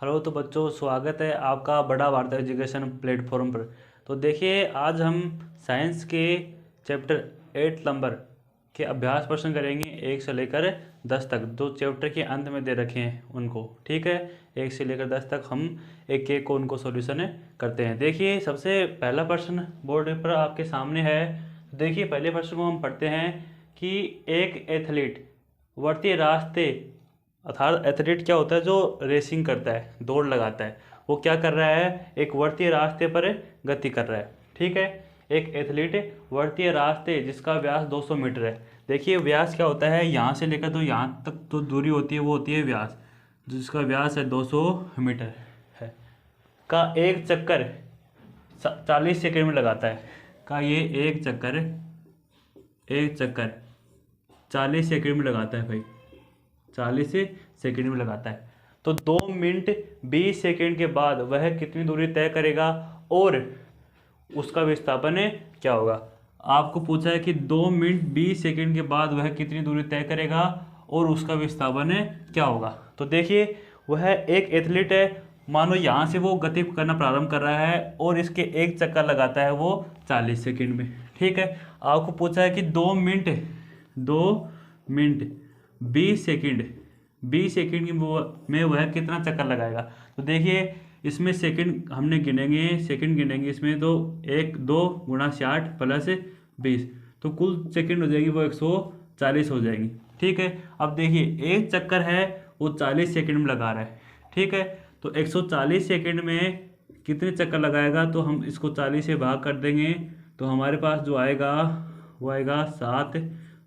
Hello तो बच्चों, स्वागत है आपका बड़ा भारत एजुकेशन प्लेटफॉर्म पर। तो देखिए, आज हम साइंस के चैप्टर 8 नंबर के अभ्यास प्रश्न करेंगे 1 से लेकर 10 तक। जो चैप्टर के अंत में दे रखे हैं उनको, ठीक है। 1 से लेकर 10 तक हम एक एक को उनको सॉल्यूशन करते हैं। देखिए, सबसे पहला प्रश्न बोर्ड पर आपके सामने है। देखिए, पहले प्रश्न को हम पढ़ते हैं कि एक एथलीट वर्तीय रास्ते, अर्थात एथलीट क्या होता है? जो रेसिंग करता है, दौड़ लगाता है, वो क्या कर रहा है? एक वर्तीय रास्ते पर गति कर रहा है, ठीक है। एक एथलीट वर्तीय रास्ते जिसका व्यास 200 मीटर है। देखिए, व्यास क्या होता है? यहाँ से लेकर तो यहाँ तक तो दूरी होती है, वो होती है व्यास, जिसका व्यास है 200 मीटर है, का एक चक्कर 40 सेकंड में लगाता है। का ये एक चक्कर 40 सेकंड में लगाता है भाई, 40 सेकंड में लगाता है। तो 2 मिनट 20 सेकंड के बाद वह कितनी दूरी तय करेगा और उसका विस्थापन क्या होगा? आपको पूछा है कि 2 मिनट 20 सेकंड के बाद वह कितनी दूरी तय करेगा और उसका विस्थापन क्या होगा। तो देखिए, वह एक एथलीट है। मानो यहाँ से वो गति करना प्रारंभ कर रहा है और इसके एक चक्कर लगाता है वो 40 सेकंड में, ठीक है। आपको पूछा है कि 2 मिनट 20 सेकंड में वह कितना चक्कर लगाएगा। तो देखिए, इसमें सेकंड हमने गिनेंगे इसमें। तो 1 2 गुणा 60 प्लस 20, तो कुल सेकंड हो जाएगी वो 140 हो जाएंगी, ठीक है। अब देखिए, एक चक्कर है वो 40 सेकंड में लगा रहा है, ठीक है। तो 140 सेकंड में कितने चक्कर लगाएगा? तो हम इसको 40 से भाग कर देंगे, तो हमारे पास जो आएगा वो आएगा 7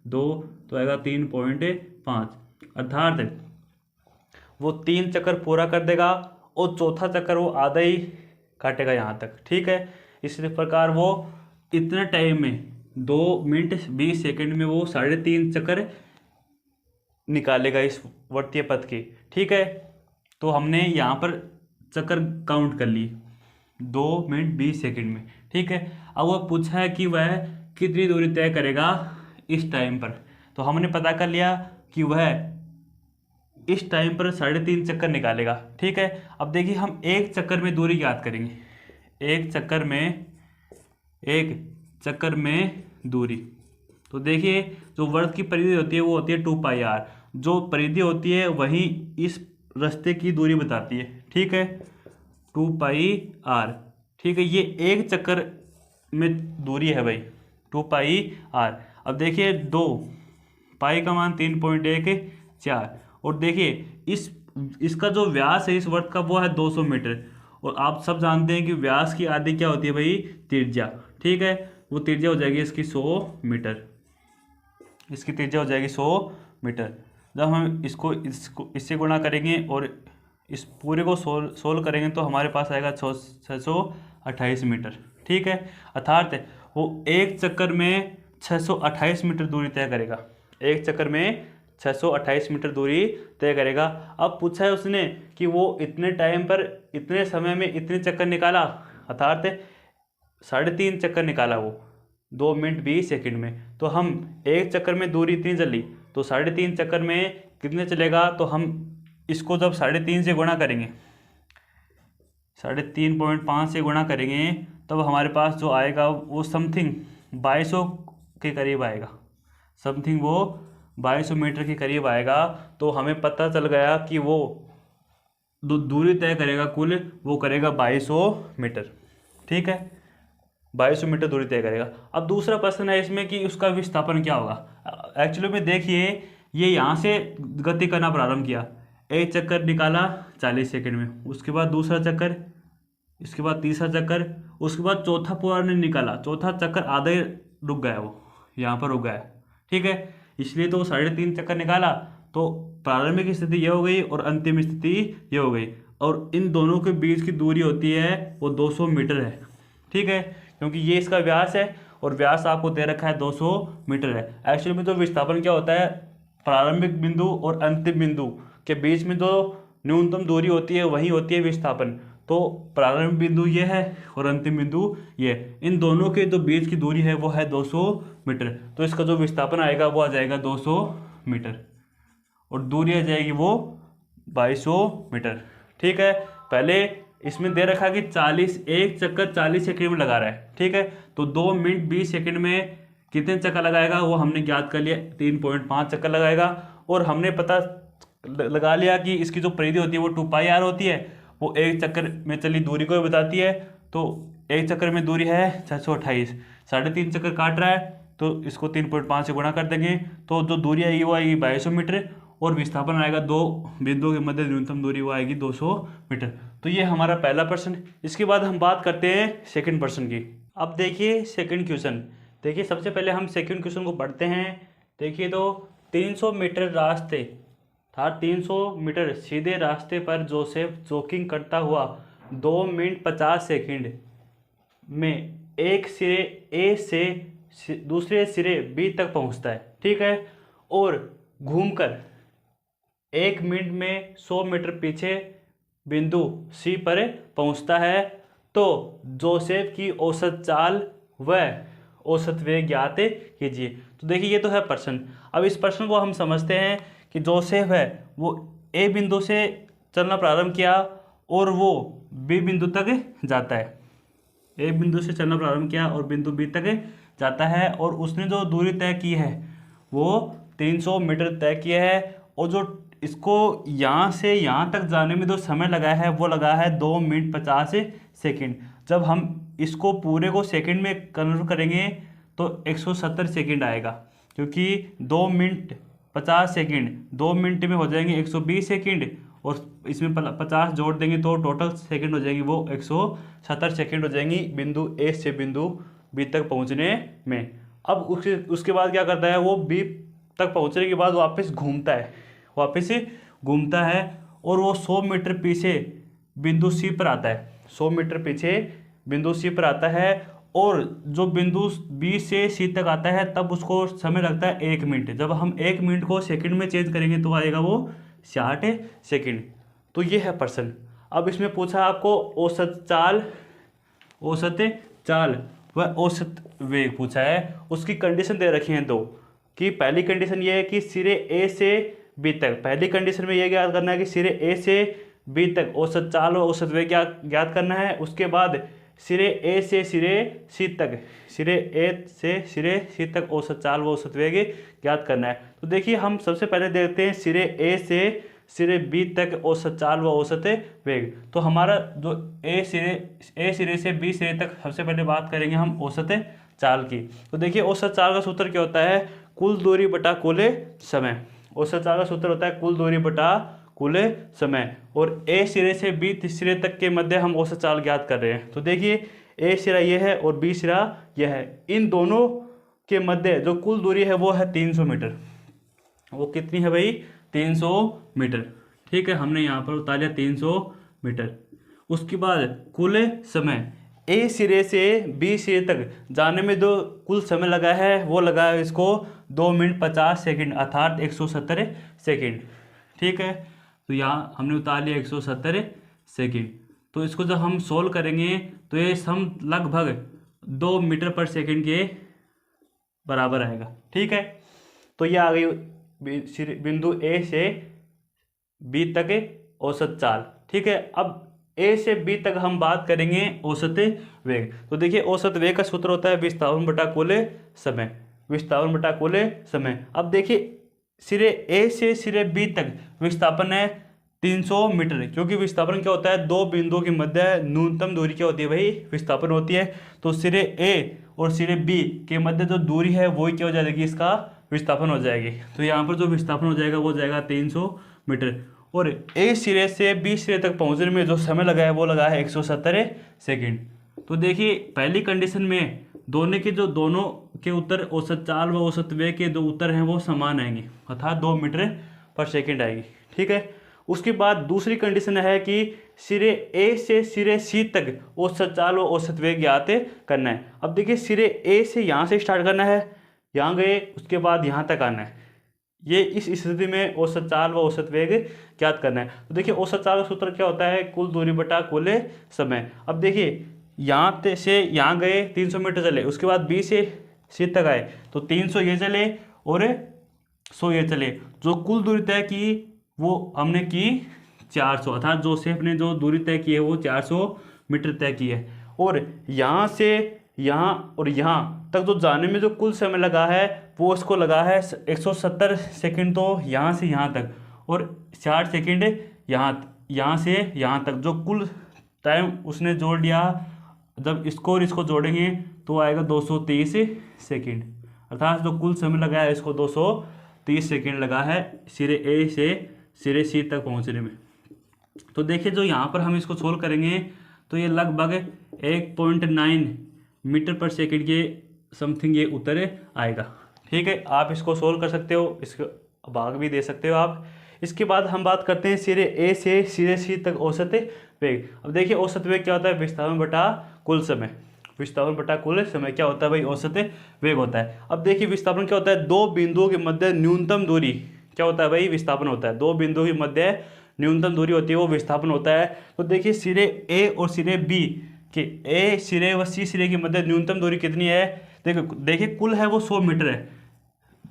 2, तो आएगा 3.5, अर्थात वो 3 चक्कर पूरा कर देगा और चौथा चक्कर वो आधा ही काटेगा यहाँ तक, ठीक है। इसी प्रकार वो इतने टाइम में 2 मिनट 20 सेकंड में वो 3.5 चक्कर निकालेगा इस वर्तीय पथ के, ठीक है। तो हमने यहाँ पर चक्कर काउंट कर लिए 2 मिनट 20 सेकंड में, ठीक है। अब वह पूछा है कि वह कितनी दूरी तय करेगा इस टाइम पर। तो हमने पता कर लिया कि वह इस टाइम पर 3.5 चक्कर निकालेगा, ठीक है। अब देखिए, हम एक चक्कर में दूरी याद करेंगे। एक चक्कर में दूरी, तो देखिए, जो वर्ग की परिधि होती है वो होती है 2πr। जो परिधि होती है वही इस रास्ते की दूरी बताती है, ठीक है, 2πr, ठीक है। ये एक चक्कर में दूरी है भाई, 2πr। अब देखिए, 2 पाई का मान 3.14, और देखिए इसका जो व्यास है इस वर्ग का वो है 200 मीटर। और आप सब जानते हैं कि व्यास की आधी क्या होती है भाई? त्रिज्या, ठीक है। वो त्रिज्या हो जाएगी इसकी 100 मीटर, इसकी त्रिज्या हो जाएगी 100 मीटर। जब हम इसको इससे गुणा करेंगे और इस पूरे को सोल्व करेंगे तो हमारे पास आएगा 628 मीटर, ठीक है। अर्थात वो एक चक्कर में 628 मीटर दूरी तय करेगा, एक चक्कर में 628 मीटर दूरी तय करेगा। अब पूछा है उसने कि वो इतने टाइम पर इतने समय में इतने चक्कर निकाला, अर्थात 3.5 चक्कर निकाला वो 2 मिनट 20 सेकंड में। तो हम एक चक्कर में दूरी इतनी चली, तो 3.5 चक्कर में कितने चलेगा? तो हम इसको जब 3.5 से गुणा करेंगे, 3.5 से गुणा करेंगे, तब हमारे पास जो आएगा वो समथिंग 2200 के करीब आएगा, समथिंग वो 2200 मीटर के करीब आएगा। तो हमें पता चल गया कि वो दूरी तय करेगा कुल, वो करेगा 2200 मीटर, ठीक है। 2200 मीटर दूरी तय करेगा। अब दूसरा प्रश्न है इसमें कि उसका विस्थापन क्या होगा। एक्चुअली में देखिए, ये यहाँ से गति करना प्रारंभ किया, एक चक्कर निकाला 40 सेकंड में, उसके बाद दूसरा चक्कर, इसके बाद तीसरा चक्कर, उसके बाद चौथा पूरा नहीं निकाला, चौथा चक्कर आधा ही रुक गया, वो यहाँ पर रुक गया, ठीक है। इसलिए तो 3.5 चक्कर निकाला। तो प्रारंभिक स्थिति ये हो गई और अंतिम स्थिति ये हो गई, और इन दोनों के बीच की दूरी होती है वो 200 मीटर है, ठीक है, क्योंकि ये इसका व्यास है और व्यास आपको दे रखा है 200 मीटर है। एक्चुअली में तो विस्थापन क्या होता है? प्रारंभिक बिंदु और अंतिम बिंदु के बीच में जो न्यूनतम दूरी होती है वही होती है विस्थापन। तो प्रारंभिक बिंदु ये है और अंतिम बिंदु ये, इन दोनों के जो बीच की दूरी है वो है 200 मीटर। तो इसका जो विस्थापन आएगा वो आ जाएगा 200 मीटर, और दूरी आ जाएगी वो 2200 मीटर, ठीक है। पहले इसमें दे रखा कि 40 एक चक्कर 40 सेकंड में लगा रहा है, ठीक है। तो 2 मिनट 20 सेकंड में कितने चक्कर लगाएगा वो हमने ज्ञात कर लिया, 3.5 चक्कर लगाएगा। और हमने पता लगा लिया कि इसकी जो परिधि होती है वो 2πr होती है, वो एक चक्कर में चली दूरी को बताती है। तो एक चक्कर में दूरी है 628, 3.5 चक्कर काट रहा है, तो इसको 3.5 से गुणा कर देंगे, तो जो दूरी आएगी वो आएगी 2200 मीटर, और विस्थापन आएगा दो बिंदुओं के मध्य न्यूनतम दूरी वो आएगी 200 मीटर। तो ये हमारा पहला प्रश्न। इसके बाद हम बात करते हैं सेकंड प्रश्न की। अब देखिए सेकंड क्वेश्चन। देखिए सबसे पहले हम सेकंड क्वेश्चन को पढ़ते हैं। देखिए तो 300 मीटर रास्ते था 300 मीटर सीधे रास्ते पर जोसेफ जॉगिंग करता हुआ 2 मिनट 50 सेकंड में एक सिरे ए से दूसरे सिरे बी तक पहुंचता है, ठीक है। और घूमकर 1 मिनट में 100 मीटर पीछे बिंदु सी पर पहुंचता है। तो जोसेफ की औसत चाल व औसत वेग ज्ञात कीजिए। तो देखिए ये तो है प्रश्न। अब इस प्रश्न को हम समझते हैं कि जोसेफ है वो ए बिंदु से चलना प्रारंभ किया और वो बी बिंदु तक जाता है। ए बिंदु से चलना प्रारंभ किया और बिंदु बी तक जाता है, और उसने जो दूरी तय की है वो 300 मीटर तय किया है। और जो इसको यहाँ से यहाँ तक जाने में जो समय लगा है वो लगा है 2 मिनट 50 सेकंड। जब हम इसको पूरे को सेकंड में कन्वर्ट करेंगे तो 170 सेकंड आएगा, क्योंकि 2 मिनट 50 सेकंड 2 मिनट में हो जाएंगे 120 सेकंड, और इसमें 50 जोड़ देंगे तो टोटल सेकंड हो जाएंगी वो 170 सेकंड हो जाएंगी बिंदु ए से बिंदु बी तक पहुंचने में। अब उसके बाद क्या करता है, वो बी तक पहुंचने के बाद वापस घूमता है और वो 100 मीटर पीछे बिंदु सी पर आता है। 100 मीटर पीछे बिंदु सी पर आता है, और जो बिंदु बी से सी तक आता है तब उसको समय लगता है 1 मिनट। जब हम 1 मिनट को सेकंड में चेंज करेंगे तो आएगा वो 60 सेकंड। तो ये है प्रश्न। अब इसमें पूछा आपको औसत चाल व औसत वेग पूछा है। उसकी कंडीशन दे रखी हैं दो, कि पहली कंडीशन ये है कि सिरे ए से बी तक, पहली कंडीशन में ये ज्ञात करना है कि सिरे ए से बी तक औसत चाल और औसत वेग ज्ञात करना है। उसके बाद सिरे ए से सिरे सी तक औसत चाल व औसत वेग ज्ञात करना है। तो देखिए हम सबसे पहले देखते हैं सिरे ए से सिरे बी तक औसत चाल व औसत वेग। तो हमारा जो ए सिरे से बी सिरे तक सबसे पहले बात करेंगे हम औसत चाल की। तो देखिए औसत चाल का सूत्र क्या होता है, कुल दूरी बटा कुल समय। औसत चाल का सूत्र होता है कुल दूरी बटा कुल समय, और ए सिरे से बी सिरे तक के मध्य हम औसत चाल ज्ञात कर रहे हैं। तो देखिए ए सिरा ये है और बी सिरा यह है, इन दोनों के मध्य जो कुल दूरी है वो है 300 मीटर। वो कितनी है भाई, 300 मीटर, ठीक है। हमने यहाँ पर उतार लिया 300 मीटर। उसके बाद कुल समय, ए सिरे से बी सिरे तक जाने में जो कुल समय लगा है वो लगा है इसको 2 मिनट 50 सेकंड अर्थात 170 सेकंड, ठीक है। तो यहाँ हमने उतार लिया 170 सेकंड। तो इसको जब हम सोल्व करेंगे तो ये सम लगभग 2 मीटर पर सेकंड के बराबर आएगा, ठीक है। तो ये आ गई बिंदु ए से बी तक औसत चाल, ठीक है। अब ए से बी तक हम बात करेंगे औसत वेग। तो देखिए औसत वेग का सूत्र होता है विस्थापन बटा कुल समय। अब देखिए सिरे ए से सिरे बी तक विस्थापन है 300 मीटर, क्योंकि विस्थापन क्या होता है, दो बिंदुओं के मध्य न्यूनतम दूरी क्या होती है भाई, विस्थापन होती है। तो सिरे ए और सिरे बी के मध्य जो दूरी है वही क्या हो जाएगी, इसका विस्थापन हो जाएगी। तो यहाँ पर जो विस्थापन हो जाएगा वो जाएगा 300 मीटर। और ए सिरे से बी सिरे तक पहुँचने में जो समय लगा है वो लगा है 170 सेकंड। तो देखिए पहली कंडीशन में दोनों के उत्तर औसत चाल व औसत वेग के जो उत्तर हैं वो समान आएंगे, अर्थात 2 मीटर पर सेकंड आएगी, ठीक है। उसके बाद दूसरी कंडीशन है कि सिरे ए से सिरे सी तक औसत चाल व औसत वेग ज्ञात करना है। अब देखिए सिरे ए से यहाँ से स्टार्ट करना है, यहाँ गए, उसके बाद यहाँ तक आना है। ये इस स्थिति में औसत चाल व औसत वेग ज्ञात करना है। तो देखिए औसत चाल का सूत्र क्या होता है, कुल दूरी बटा कुल समय। अब देखिए यहाँ से यहाँ गए 300 मीटर चले, उसके बाद बी से सी तक आए तो 300 ये चले और 100 ये चले। जो कुल दूरी तय की वो हमने की 400, अर्थात जोसेफ ने जो दूरी तय की है वो 400 मीटर तय की है। और यहाँ से यहाँ और यहाँ तक जो जाने में जो कुल समय लगा है वो उसको लगा है 170 सेकंड, तो यहाँ से यहाँ तक, और 60 सेकंड यहाँ से यहाँ तक, जो कुल टाइम उसने जोड़ लिया। जब इसको और इसको जोड़ेंगे तो आएगा 230 सेकंड, अर्थात जो कुल समय लगा है इसको 230 सेकंड लगा है सिरे ए से सिरे सी तक पहुँचने में। तो देखिए जो यहाँ पर हम इसको सोल्व करेंगे तो ये लगभग 1.9 मीटर पर सेकंड के समथिंग ये उत्तर आएगा। ठीक है, आप इसको सोल्व कर सकते हो, इसको भाग भी दे सकते हो आप। इसके बाद हम बात करते हैं सिरे ए से सिरे सी तक औसत वेग। अब देखिए औसत वेग क्या होता है, विस्थापन बटा कुल समय। विस्थापन बटा कुल समय क्या होता है भाई, औसत वेग होता है। अब देखिए विस्थापन क्या होता है, दो बिंदुओं के मध्य न्यूनतम दूरी क्या होता है भाई, विस्थापन होता है। दो बिंदुओं के मध्य न्यूनतम दूरी होती है वो विस्थापन होता है। तो देखिए सिरे ए और सिरे बी के, ए सिरे व सी सिरे के मध्य न्यूनतम दूरी कितनी है, देखिए कुल है वो 100 मीटर है,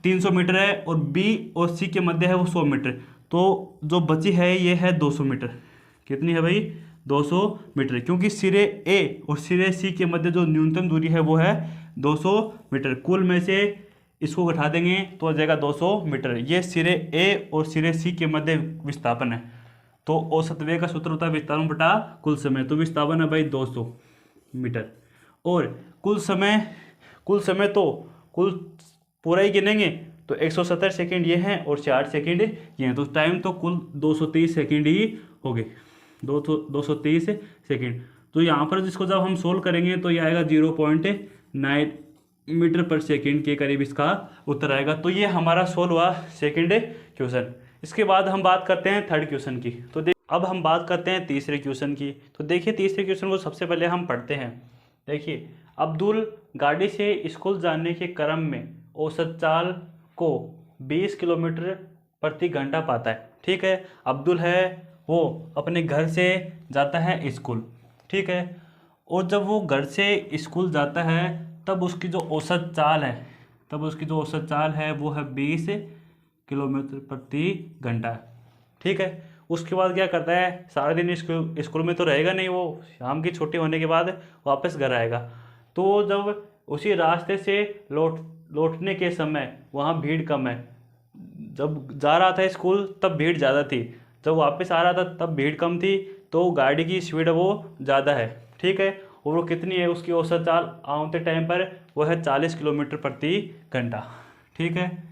300 मीटर है, और बी और सी के मध्य है वो 100 मीटर, तो जो बची है ये है 200 मीटर। कितनी है भाई, 200 मीटर, क्योंकि सिरे ए और सिरे सी के मध्य जो न्यूनतम दूरी है वो है 200 मीटर। कुल में से इसको घटा देंगे तो आ जाएगा 200 मीटर। ये सिरे ए और सिरे सी के मध्य विस्थापन है। तो औसत वेग का सूत्र होता है विस्थापन बटा कुल समय। तो विस्थापन है भाई 200 मीटर। और कुल समय तो कुल पूरा ही गिनेंगे तो 170 सेकंड ये हैं और 60 सेकंड ये हैं, तो टाइम तो कुल 230 सेकंड ही हो गए, 230 सेकंड। तो यहाँ पर जिसको जब हम सोल्व करेंगे तो ये आएगा 0.9 मीटर पर सेकंड के करीब इसका उत्तर आएगा। तो ये हमारा सोल्व हुआ सेकंड क्वेश्चन। इसके बाद हम बात करते हैं थर्ड क्वेश्चन की। तो अब हम बात करते हैं तीसरे क्वेश्चन की। तो देखिए तीसरे क्वेश्चन को सबसे पहले हम पढ़ते हैं। देखिए अब्दुल गाड़ी से स्कूल जाने के क्रम में औसत चाल को 20 किलोमीटर प्रति घंटा पाता है। ठीक है, अब्दुल है वो अपने घर से जाता है स्कूल। ठीक है, और जब वो घर से स्कूल जाता है तब उसकी जो औसत चाल है वो है 20 किलोमीटर प्रति घंटा। ठीक है, उसके बाद क्या करता है, सारा दिन स्कूल में तो रहेगा नहीं, वो शाम की छुट्टी होने के बाद वापस घर आएगा। तो जब उसी रास्ते से लौटने के समय वहाँ भीड़ कम है। जब जा रहा था स्कूल तब भीड़ ज़्यादा थी, जब वापस आ रहा था तब भीड़ कम थी, तो गाड़ी की स्पीड वो ज़्यादा है। ठीक है, और वो कितनी है, उसकी औसत चाल आते टाइम पर वो है 40 किलोमीटर प्रति घंटा। ठीक है,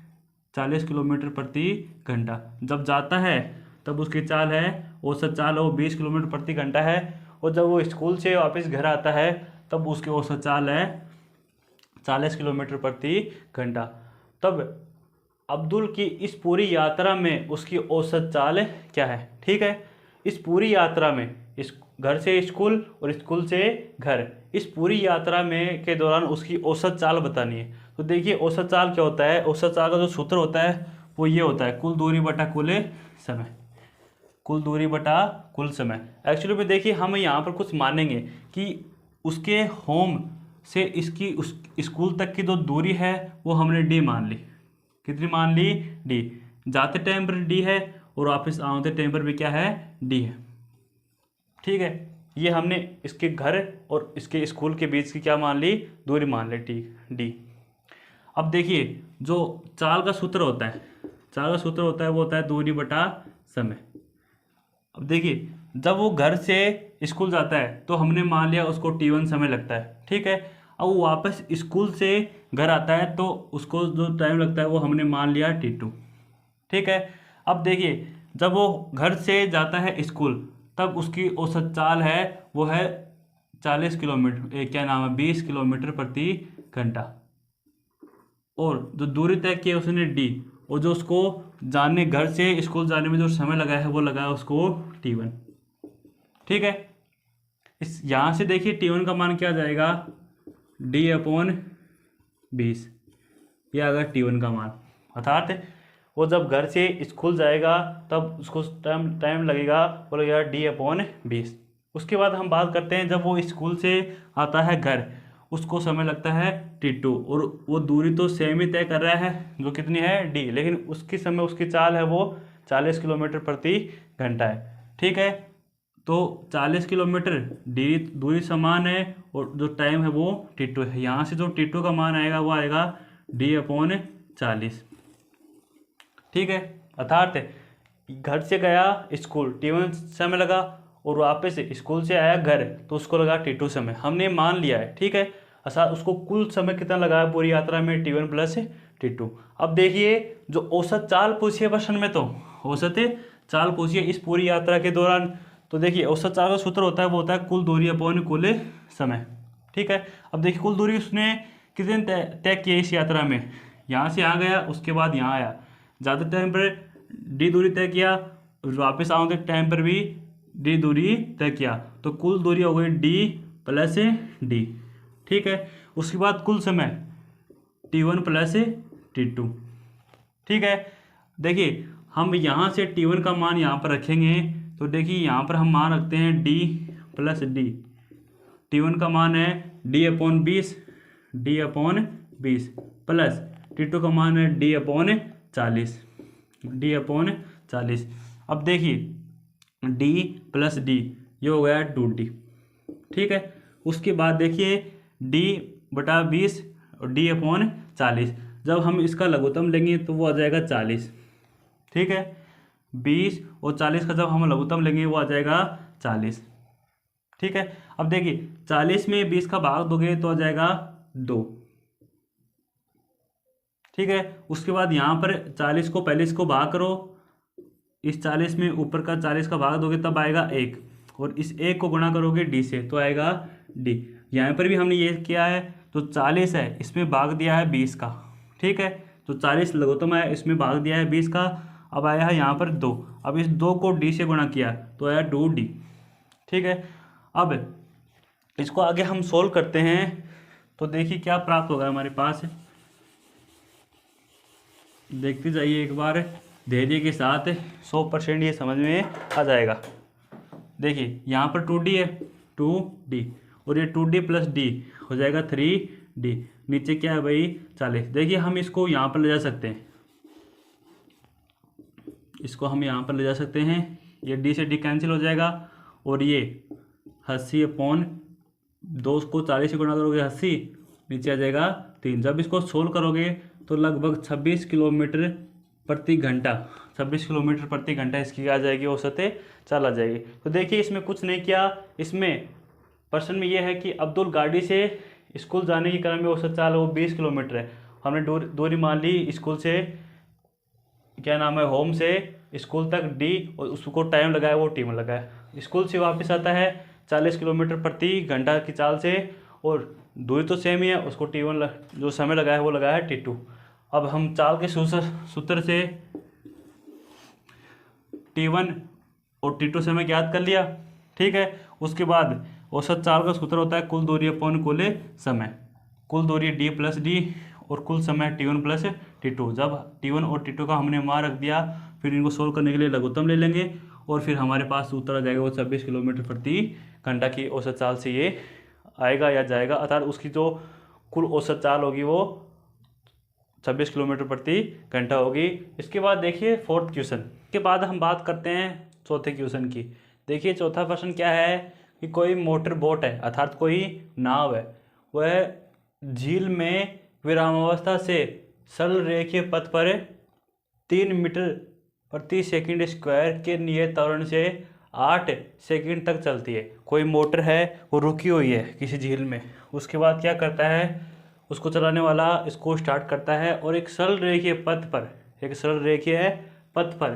40 किलोमीटर प्रति घंटा। जब जाता है तब उसकी चाल है, औसत चाल वो 20 किलोमीटर प्रति घंटा है, और जब वो स्कूल से वापस घर आता है तब उसकी औसत चाल है 40 किलोमीटर प्रति घंटा। तब अब्दुल की इस पूरी यात्रा में उसकी औसत चाल क्या है। ठीक है, इस पूरी यात्रा में इस घर से स्कूल और स्कूल से घर, इस पूरी यात्रा में के दौरान उसकी औसत चाल बतानी है। तो देखिए औसत चाल क्या होता है, औसत चाल का जो सूत्र होता है वो ये होता है कुल दूरी बटा कुल समय। कुल दूरी बटा कुल समय। एक्चुअली में देखिए हम यहाँ पर कुछ मानेंगे कि उसके होम से इसकी उस स्कूल तक की जो दूरी है वो हमने डी मान ली। कितनी मान ली, डी। जाते टाइम पर डी है और वापस आते टाइम पर भी क्या है, डी है। ठीक है, ये हमने इसके घर और इसके स्कूल के बीच की क्या मान ली, दूरी मान ली, डी। अब देखिए जो चाल का सूत्र होता है वो होता है दूरी बटा समय। अब देखिए जब वो घर से स्कूल जाता है तो हमने मान लिया उसको T1 समय लगता है। ठीक है, अब वो वापस स्कूल से घर आता है तो उसको जो टाइम लगता है वो हमने मान लिया T2। ठीक है, अब देखिए जब वो घर से जाता है स्कूल तब उसकी औसत चाल है वो है 40 किलोमीटर, क्या नाम है, 20 किलोमीटर प्रति घंटा, और जो दूरी तय की है उसने डी, और जो उसको जाने घर से स्कूल जाने में जो समय लगा है वो लगा है उसको T1। ठीक है, इस यहाँ से देखिए T1 का मान क्या आ जाएगा, D/20, ये आ गया T1 का मान। अर्थात वो जब घर से स्कूल जाएगा तब उसको टाइम लगेगा वो लगेगा D/20। उसके बाद हम बात करते हैं जब वो स्कूल से आता है घर, उसको समय लगता है T2, और वो दूरी तो सेम ही तय कर रहा है जो कितनी है D, लेकिन उसकी चाल है वो 40 किलोमीटर प्रति घंटा है। ठीक है। तो 40 किलोमीटर डी दूरी समान है और जो टाइम है वो T2 है। यहाँ से जो T2 का मान आएगा वो आएगा D/40। ठीक है। अर्थात घर से गया स्कूल T1 समय लगा और वापस स्कूल से आया घर तो उसको लगा T2 समय। हमने मान लिया है, ठीक है। अर्थात उसको कुल समय कितना लगा है पूरी यात्रा में T1 + T2। अब देखिए जो औसत चाल पूछी है प्रश्न में, तो औसत चाल पूछी है इस पूरी यात्रा के दौरान। तो देखिए औसत चाल का सूत्र होता है वो होता है कुल दूरी अपॉन कुल समय। ठीक है। अब देखिए कुल दूरी उसने कितने दिन तय किया इस यात्रा में, यहाँ से यहाँ गया उसके बाद यहाँ आया, ज़्यादा टाइम पर डी दूरी तय किया, वापस आने टाइम पर भी डी दूरी तय किया, तो कुल दूरी हो गई D + D। ठीक है। उसके बाद कुल समय T1 + T2। ठीक है। देखिए हम यहाँ से T1 का मान यहाँ पर रखेंगे, तो देखिए यहाँ पर हम मान रखते हैं D + D। T1 का मान है D/20 प्लस T2 का मान है D/40 D/40। अब देखिए D + D ये हो गया 2D। ठीक है। उसके बाद देखिए D/20 और D/40। जब हम इसका लघुत्तम लेंगे तो वो आ जाएगा 40। ठीक है। 20 और 40 का जब हम लघुत्तम लेंगे वो आ जाएगा 40। ठीक है। अब देखिए 40 में 20 का भाग दोगे तो आ जाएगा 2। ठीक है। उसके बाद यहाँ पर 40 को पहले इसको भाग करो, इस 40 में ऊपर का 40 का भाग दोगे तब आएगा 1, और इस 1 को गुणा करोगे D से तो आएगा D। यहाँ पर भी हमने ये किया है, तो 40 है इसमें भाग दिया है 20 का। ठीक है। तो 40 लघुत्तम है इसमें भाग दिया है 20 का, अब आया है यहाँ पर 2। अब इस 2 को D से गुणा किया तो आया 2D। ठीक है। अब इसको आगे हम सोल्व करते हैं, तो देखिए क्या प्राप्त होगा हमारे पास। देखते जाइए एक बार धैर्य के साथ, 100% ये समझ में आ जाएगा। देखिए यहाँ पर 2D है 2D, और ये 2D + D हो जाएगा 3D। नीचे क्या है भाई 40। देखिए हम इसको यहाँ पर ले जा सकते हैं, इसको हम यहाँ पर ले जा सकते हैं, ये D से D कैंसिल हो जाएगा, और ये 80/2 को 40 से गुणा करोगे 80, नीचे आ जाएगा 3। जब इसको सोल्व करोगे तो लगभग 26 किलोमीटर प्रति घंटा 26 किलोमीटर प्रति घंटा इसकी आ जाएगी औसत चाल आ जाएगी। तो देखिए इसमें कुछ नहीं किया, इसमें प्रश्न में यह है कि अब्दुल गाड़ी से स्कूल जाने के क्रम में औसत चाल वो 20 किलोमीटर है। हमने दूरी मान ली स्कूल से, क्या नाम है, होम से स्कूल तक D, और उसको टाइम लगाया वो T में लगाया। स्कूल से वापस आता है 40 किलोमीटर प्रति घंटा की चाल से, और दूरी तो सेम ही है, उसको T1 जो समय लगाया है वो लगाया है T2। अब हम चाल के सूत्र से T1 और T2 समय ज्ञात कर लिया। ठीक है। उसके बाद औसत चाल का सूत्र होता है कुल दूरी अपॉन कुल समय। कुल दूरी D + D और कुल समय T1 + T2। जब T1 और T2 का हमने मान रख दिया, फिर इनको सोल्व करने के लिए लघुत्तम ले लेंगे, और फिर हमारे पास सूत्र आ जाएगा वो 26 किलोमीटर प्रति घंटा की औसत चाल से ये आएगा या जाएगा। अर्थात उसकी जो कुल औसत चाल होगी वो 26 किलोमीटर प्रति घंटा होगी। इसके बाद देखिए 4th क्वेश्चन के बाद हम बात करते हैं 4थे क्वेश्चन की। देखिए चौथा प्रश्न क्या है कि कोई मोटर बोट है, अर्थात कोई नाव है, वह झील में विरामावस्था से सरल रेखीय पथ पर 3 मीटर प्रति सेकंड स्क्वायर के नियत त्वरण से 8 सेकंड तक चलती है। कोई मोटर है वो रुकी हुई है किसी झील में, उसके बाद क्या करता है, उसको चलाने वाला इसको स्टार्ट करता है और एक सरल रेखीय पथ पर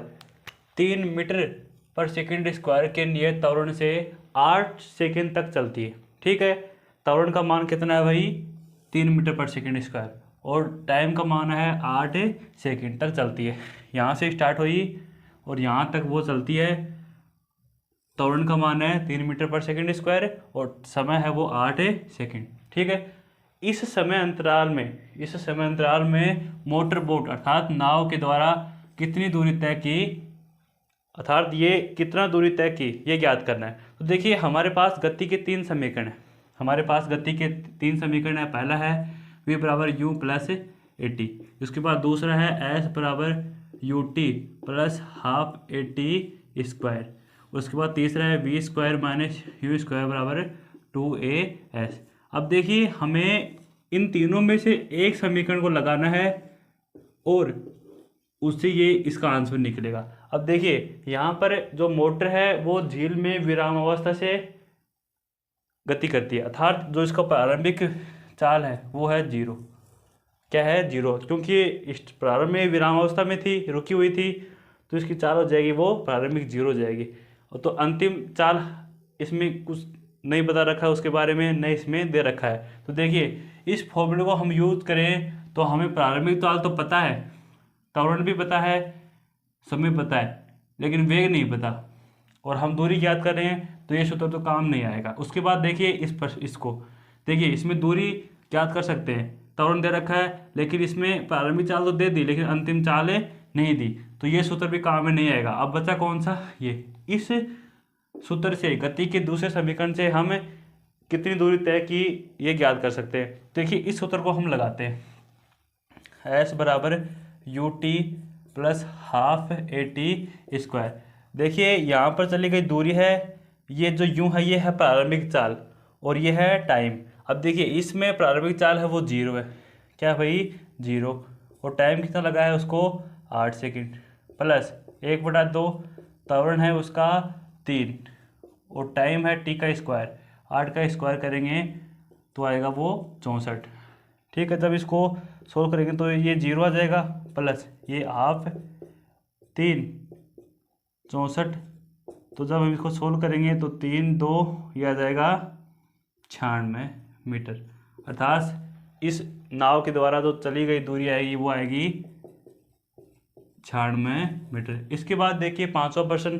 3 मीटर पर सेकंड स्क्वायर के नियत त्वरण से 8 सेकंड तक चलती है। ठीक है। त्वरण का मान कितना है भाई 3 मीटर पर सेकंड स्क्वायर, और टाइम का मान है 8 सेकंड तक चलती है। यहाँ से स्टार्ट हुई और यहाँ तक वो चलती है। त्वरण का मान है 3 मीटर पर सेकंड स्क्वायर और समय है वो 8 सेकंड। ठीक है। इस समय अंतराल में मोटर बोट अर्थात नाव के द्वारा कितनी दूरी तय की, अर्थात ये कितना दूरी तय की ये ज्ञात करना है। तो देखिए हमारे पास गति के 3 समीकरण हैं। पहला है v = u + at, उसके बाद दूसरा है s = ut + ½ at², उसके बाद तीसरा है V square minus U square बराबर 2AS। अब देखिए हमें इन तीनों में से एक समीकरण को लगाना है और उससे ये इसका आंसर निकलेगा। अब देखिए यहाँ पर जो मोटर है वो झील में विराम अवस्था से गति करती है, अर्थात जो इसका प्रारंभिक चाल है वो है 0। क्या है? 0, क्योंकि इस प्रारंभ में विराम अवस्था में थी, रुकी हुई थी, तो इसकी चाल हो जाएगी वो प्रारंभिक 0 हो जाएगी। और तो अंतिम चाल इसमें कुछ नहीं बता रखा है उसके बारे में, नहीं इसमें दे रखा है। तो देखिए इस फॉर्मूले को हम यूज करें तो हमें प्रारंभिक चाल तो पता है, त्वरण भी पता है, समय पता है, लेकिन वेग नहीं पता, और हम दूरी ज्ञात कर रहे हैं, तो ये सूत्र तो काम नहीं आएगा। उसके बाद देखिए इसको देखिए, इसमें दूरी ज्ञात कर सकते हैं, त्वरण दे रखा है, लेकिन इसमें प्रारंभिक चाल तो दे दी लेकिन अंतिम चाल नहीं दी, तो ये सूत्र भी काम में नहीं आएगा। अब बचा कौन सा? ये। इस सूत्र से, गति के दूसरे समीकरण से हम कितनी दूरी तय की ये ज्ञात कर सकते हैं। देखिए इस सूत्र को हम लगाते हैं, S बराबर ut plus half AT square. देखिए यहाँ पर चली गई दूरी है, ये जो यूँ है ये है प्रारंभिक चाल और ये है टाइम। अब देखिए इसमें प्रारंभिक चाल है वो 0 है, क्या भाई? 0, और टाइम कितना लगा है उसको? 8 सेकंड, प्लस 1/2 त्वरण है उसका 3, और टाइम है t का स्क्वायर, 8 का स्क्वायर करेंगे तो आएगा वो 64। ठीक है, जब इसको सोल्व करेंगे तो ये 0 आ जाएगा, प्लस ये हाफ 3 64, तो जब हम इसको सोल्व करेंगे तो 3 2 ये आ जाएगा 96 मीटर। अर्थात इस नाव के द्वारा जो चली गई दूरी आएगी वो आएगी 96 मीटर। इसके बाद देखिए 5वां प्रश्न,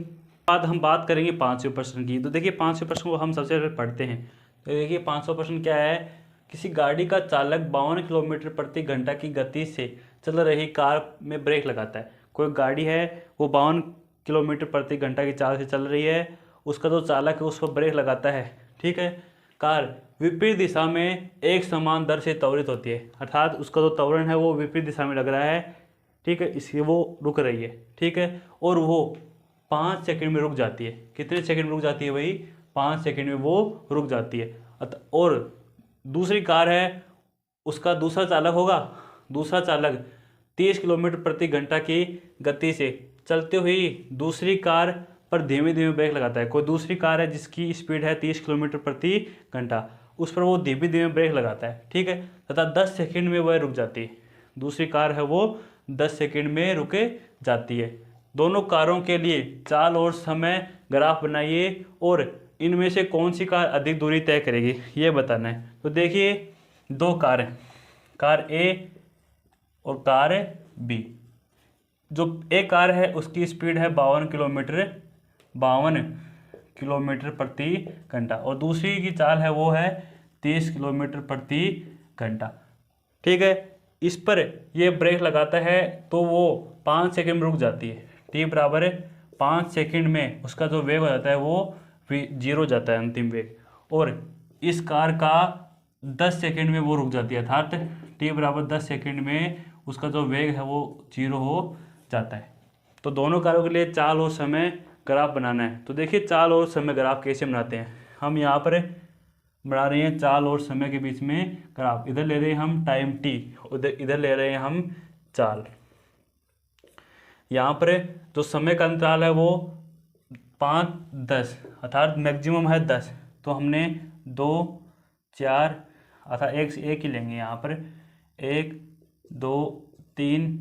बाद हम बात करेंगे 5वें प्रश्न की। तो देखिए 5वें प्रश्न को हम सबसे पहले पढ़ते हैं। तो देखिए 5वां प्रश्न क्या है? किसी गाड़ी का चालक 52 किलोमीटर प्रति घंटा की गति से चल रही कार में ब्रेक लगाता है। कोई गाड़ी है वो 52 किलोमीटर प्रति घंटा की चाल से चल रही है, उसका जो चालक है उस पर ब्रेक लगाता है। ठीक है, कार विपरीत दिशा में एक समान दर से त्वरित होती है, अर्थात उसका जो त्वरण है वो विपरीत दिशा में लग रहा है। ठीक है, इसलिए वो रुक रही है। ठीक है, और वो 5 सेकंड में रुक जाती है। कितने सेकंड में रुक जाती है भाई? 5 सेकंड में वो रुक जाती है। और दूसरी कार है, उसका दूसरा चालक होगा, दूसरा चालक 30 किलोमीटर प्रति घंटा की गति से चलते हुई दूसरी कार पर धीमे धीमे ब्रेक लगाता है। कोई दूसरी कार है जिसकी स्पीड है 30 किलोमीटर प्रति घंटा, उस पर वो धीमे धीमे ब्रेक लगाता है। ठीक है, तथा 10 सेकंड में वह रुक जाती है। दूसरी कार है वो 10 सेकंड में रुके जाती है। दोनों कारों के लिए चाल और समय ग्राफ बनाइए और इनमें से कौन सी कार अधिक दूरी तय करेगी ये बताना है। तो देखिए 2 कार हैं, कार A और कार B। जो एक कार है उसकी स्पीड है 52 किलोमीटर प्रति घंटा, और दूसरी की चाल है वो है 30 किलोमीटर प्रति घंटा। ठीक है, इस पर ये ब्रेक लगाता है तो वो 5 सेकंड में रुक जाती है। t बराबर 5 सेकंड में उसका जो वेग हो जाता है वो 0 जाता है, अंतिम वेग, और इस कार का 10 सेकंड में वो रुक जाती है, अर्थात t बराबर 10 सेकंड में उसका जो वेग है वो 0 हो जाता है। तो दोनों कारों के लिए चाल और समय ग्राफ बनाना है। तो देखिए चाल और समय ग्राफ कैसे बनाते हैं। हम यहाँ पर बना रहे हैं चाल और समय के बीच में ग्राफ, इधर ले रहे हैं हम टाइम t, इधर ले रहे हैं हम चाल। यहाँ पर जो समय का अंतराल है वो 5 10, अर्थात मैक्सिमम है 10, तो हमने 2 4 अर्थात एक ही लेंगे यहाँ पर, 1 2 3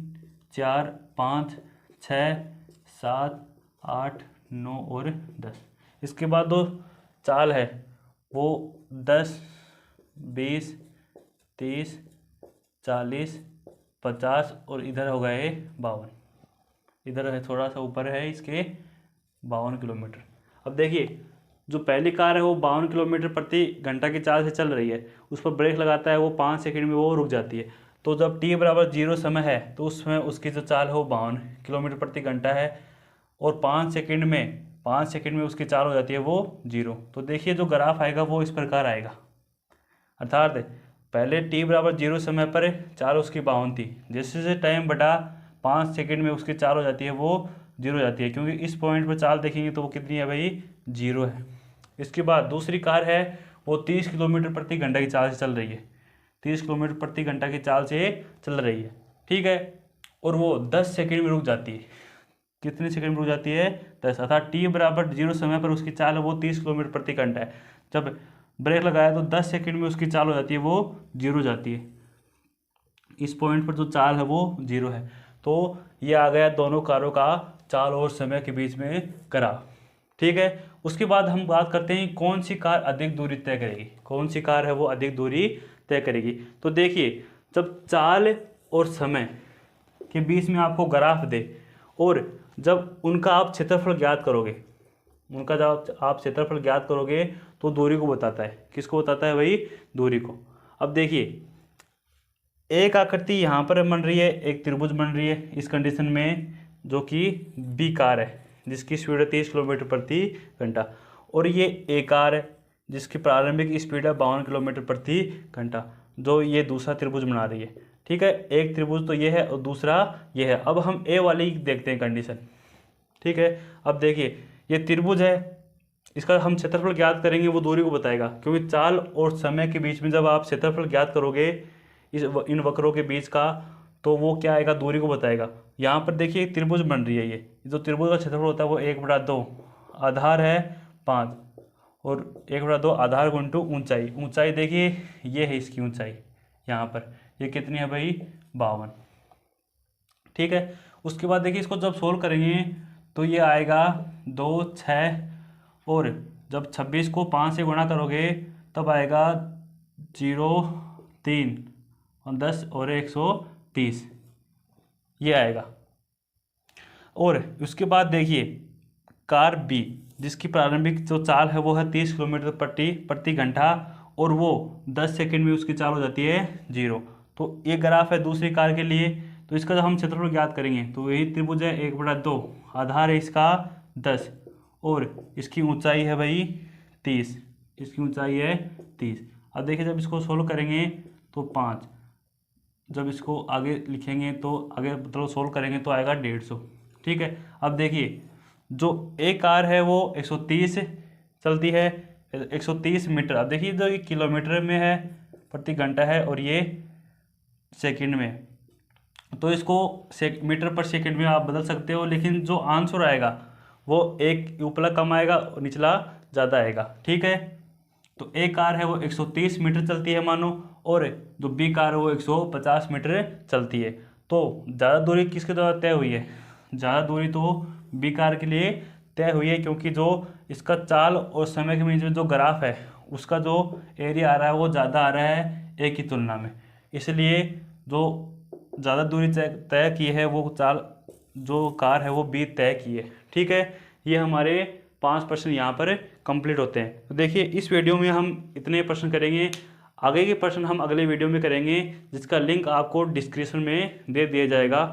4 5 6 7 8 9 और 10। इसके बाद दो चाल है वो 10 20 30 40 50 और इधर हो गए 52, इधर है थोड़ा सा ऊपर है इसके 52 किलोमीटर। अब देखिए जो पहली कार है वो 52 किलोमीटर प्रति घंटा की चाल से चल रही है, उस पर ब्रेक लगाता है, वो 5 सेकंड में वो रुक जाती है। तो जब t बराबर 0 समय है तो उस समय उसकी जो चाल है वो 52 किलोमीटर प्रति घंटा है, और 5 सेकंड में उसकी चाल हो जाती है वो 0। तो देखिए जो ग्राफ आएगा वो इस प्रकार आएगा, अर्थात पहले t बराबर 0 समय पर चाल उसकी 52 थी, जैसे जैसे टाइम बढ़ा 5 सेकंड में उसकी चाल हो जाती है वो जीरो हो जाती है, क्योंकि इस पॉइंट पर चाल देखेंगे तो वो कितनी है भाई, 0 है। इसके बाद दूसरी कार है, वो 30 किलोमीटर प्रति घंटा की चाल से चल रही है, 30 किलोमीटर प्रति घंटा की चाल से चल रही है, ठीक है, और वो 10 सेकंड में रुक जाती है। कितने सेकंड में रुक जाती है, 10, अर्थात टी बराबर 0 समय पर उसकी चाल है वो 30 किलोमीटर प्रति घंटा है। जब ब्रेक लगाया तो 10 सेकंड में उसकी चाल हो जाती है वो 0 हो जाती है। इस पॉइंट पर जो चाल है वो 0 है। तो ये आ गया दोनों कारों का चाल और समय के बीच में ग्राफ, ठीक है। उसके बाद हम बात करते हैं कौन सी कार अधिक दूरी तय करेगी, कौन सी कार है वो अधिक दूरी तय करेगी। तो देखिए, जब चाल और समय के बीच में आपको ग्राफ दे और जब उनका आप क्षेत्रफल ज्ञात करोगे, उनका जब आप क्षेत्रफल ज्ञात करोगे तो दूरी को बताता है। किसको बताता है भाई, दूरी को। अब देखिए, एक आकृति यहाँ पर बन रही है, एक त्रिभुज बन रही है इस कंडीशन में, जो कि बी कार है जिसकी स्पीड है 30 किलोमीटर प्रति घंटा, और ये ए कार है जिसकी प्रारंभिक स्पीड है 52 किलोमीटर प्रति घंटा, जो ये दूसरा त्रिभुज बना रही है, ठीक है। एक त्रिभुज तो ये है और दूसरा ये है। अब हम ए वाली देखते हैं कंडीशन, ठीक है। अब देखिए, ये त्रिभुज है, इसका हम क्षेत्रफल ज्ञात करेंगे, वो दूरी को बताएगा, क्योंकि चाल और समय के बीच में जब आप क्षेत्रफल ज्ञात करोगे इन वक्रों के बीच का, तो वो क्या आएगा, दूरी को बताएगा। यहाँ पर देखिए त्रिभुज बन रही है, ये जो त्रिभुज का क्षेत्रफल होता है वो 1/2, आधार है 5 और 1/2 आधार गुणित ऊंचाई। ऊंचाई देखिए ये है इसकी ऊंचाई, यहाँ पर ये कितनी है भाई, 52, ठीक है। उसके बाद देखिए, इसको जब सोल्व करेंगे तो ये आएगा 2, 6 और जब 26 को 5 से गुणा करोगे तब आएगा 0, 3 और 10 और 130, ये आएगा। और उसके बाद देखिए, कार बी जिसकी प्रारंभिक जो चाल है वो है 30 किलोमीटर प्रति घंटा और वो 10 सेकंड में उसकी चाल हो जाती है 0। तो ये ग्राफ है दूसरी कार के लिए। तो इसका जब हम क्षेत्रफल ज्ञात करेंगे तो यही त्रिभुज है 1/2, आधार है इसका 10 और इसकी ऊंचाई है भाई 30, इसकी ऊंचाई है 30। अब देखिए, जब इसको सोल्व करेंगे तो 5, जब इसको आगे लिखेंगे तो आगे मतलब सोल्व करेंगे तो आएगा 150, ठीक है। अब देखिए, जो एक कार है वो 130 चलती है, 130 मीटर। अब देखिए, जो ये किलोमीटर में है प्रति घंटा है और ये सेकंड में, तो इसको मीटर पर सेकंड में आप बदल सकते हो, लेकिन जो आंसर आएगा वो एक ऊपला कम आएगा और निचला ज़्यादा आएगा, ठीक है। तो एक कार है वो 130 मीटर चलती है मानो, और जो बी कार है वो 150 मीटर चलती है। तो ज़्यादा दूरी किसके द्वारा तय हुई है, ज़्यादा दूरी तो बी कार के लिए तय हुई है, क्योंकि जो इसका चाल और समय के बीच में जो ग्राफ है उसका जो एरिया आ रहा है वो ज़्यादा आ रहा है ए की तुलना में, इसलिए जो ज़्यादा दूरी तय की है वो चाल जो कार है वो बी तय की है, ठीक है। ये हमारे 5 प्रश्न यहाँ पर कंप्लीट होते हैं। तो देखिए, इस वीडियो में हम इतने प्रश्न करेंगे, आगे के प्रश्न हम अगले वीडियो में करेंगे, जिसका लिंक आपको डिस्क्रिप्शन में दे दिया जाएगा।